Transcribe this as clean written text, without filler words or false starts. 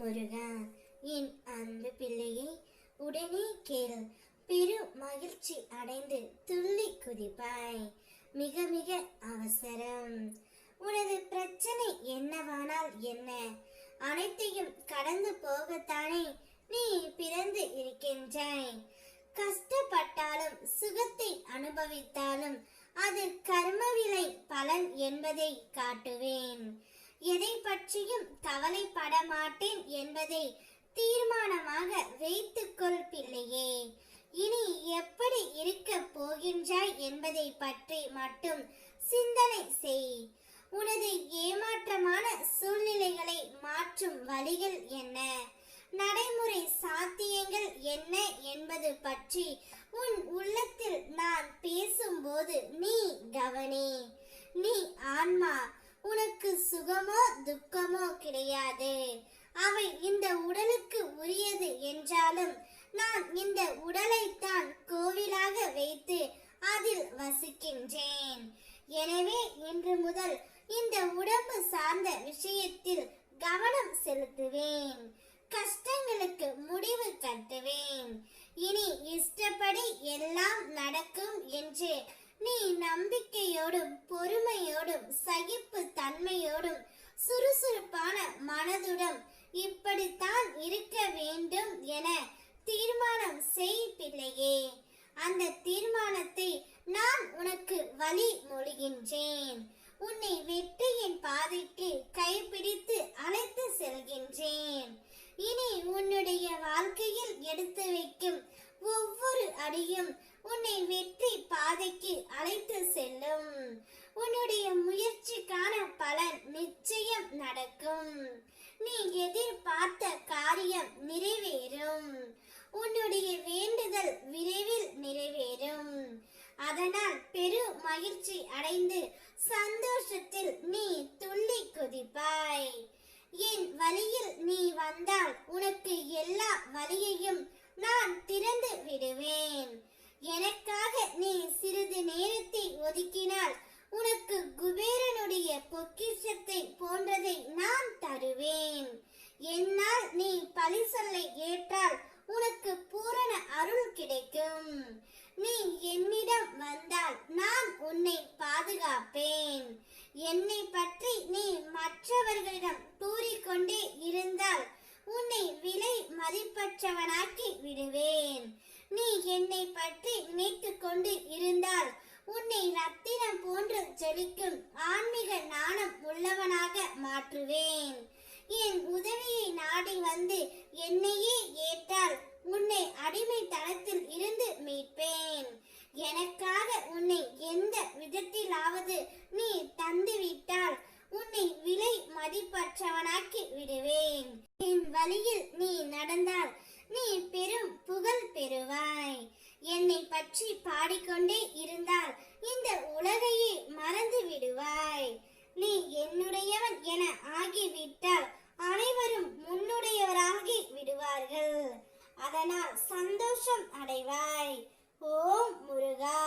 முருகா, என் அன்பு பிள்ளையை உடனே கேள். பெரும் மகிழ்ச்சி அடைந்து துள்ளி குதிப்பாய். மிக மிக அவசரம். உனது பிரச்சனை என்னவானால் என்ன, அனைத்தையும் கடந்து போகத்தானே நீ பிறந்து இருக்கின்றாய். கஷ்டப்பட்டாலும் சுகத்தை அனுபவித்தாலும் அது கர்மவிலை பலன் என்பதை காட்டுவேன். எதை பற்றியும் கவலைப்பட மாட்டேன் என்பதை தீர்மானமாக வைத்துக்கொள் பிள்ளையே. இனி எப்படி இருக்க போகின்றாய் என்பதை பற்றி மட்டும் சிந்தனை செய். உனது ஏமாற்றமான சூழ்நிலைகளை மாற்றும் வழிகள் என்ன, நடைமுறை சாத்தியங்கள் என்ன என்பது பற்றி உன் உள்ளத்தில் நான் பேசும்போது நீ கவனி. நீ ஆன்மா, உனக்கு சுகமோ துக்கமோ கிடையாது. அவை இந்த உடலுக்கு உரியது என்றாலும் நான் இந்த உடலைத்தான் கோவிலாக வைத்து அதில் வசிக்கின்றேன். எனவே இன்று முதல் இந்த உடம்பு சார்ந்த விஷயத்தில் கவனம் செலுத்துவேன். கஷ்டங்களுக்கு முடிவு கட்டுவேன். இனி இஷ்டப்படி எல்லாம் நடக்கும் என்று நீ நம்பிக்கையோடும் பொறுமையோடும் சகிப்பு தன்மையோடும் சுறுசுறுப்பான மனதுடன் இப்படித்தான் இருக்க வேண்டும் என தீர்மானம் செய் பிள்ளையே. அந்த தீர்மானத்தை நான் உனக்கு வழி மொழிகின்றேன். உன்னை வெற்றியின் பாதைக்கு கைப்பிடித்து அழைத்து செல்கின்றேன். இனி உன்னுடைய வாழ்க்கையில் எடுத்து வைக்கும் ஒவ்வொரு அடியும் உன்னை வெற்றி பாதைக்கு அழைத்து செல்லும். உன்னுடைய முயற்சிக்கான பலன் நிச்சயம் நடக்கும். நீ எதிர்பார்த்த காரியம் நிறைவேறும். உன்னுடைய வேண்டுதல் விரைவில் நிறைவேறும். அதனால் பெரு மகிழ்ச்சி அடைந்து சந்தோஷத்தில் நீ துள்ளி குதிப்பாய். என் வழியில் நீ வந்தால் உனக்கு எல்லா வழியையும் நான் திறந்து விடுவேன். எனக்காக நீ சிறிது நேரத்தை ஒதுக்கினால் உனக்கு குபேரனுடைய பொக்கிஷத்தை போன்றதை நான் தருவேன். என்னால் நீ பழி சொல்லை ஏற்றால் உனக்கு பூரண அருள் கிடைக்கும். நீ என்னிடம் வந்தால் நான் உன்னை பாதுகாப்பேன். என்னை பற்றி நீ மற்றவர்களிடம் கூறிக்கொண்டே இருந்தால் உன்னை விலை மதிப்பற்றவனாக்கி விடுவேன். நீ என்னை பற்றி நினைத்து கொண்டு இருந்தால் உன்னை ரத்தினம் போன்று ஜொலிக்கும் ஆன்மீக நாணம் உள்ளவனாக மாற்றுவேன். என் உதவியை நாடி வந்து என்னையே ஏற்றால் உன்னை அடிமைத்தனத்தில் இருந்து மீட்பேன். எனக்காக உன்னை எந்த விதத்திலாவது நீ தந்துவிட்டால் உன்னை விலை மதிப்பற்றவனாக்கி விடுவேன். என் வழியில் நீ நடந்தால் நீ பெரும் புகழ் பெறுவாய். என்னை பற்றி பாடிக்கொண்டே இருந்தால் இந்த உலகையே மறந்து விடுவாய். நீ என்னுடையவன் என ஆகிவிட்டால் அனைவரும் முன்னுடையவராகி விடுவார்கள். அதனால் சந்தோஷம் அடைவாய். ஓம் முருகா.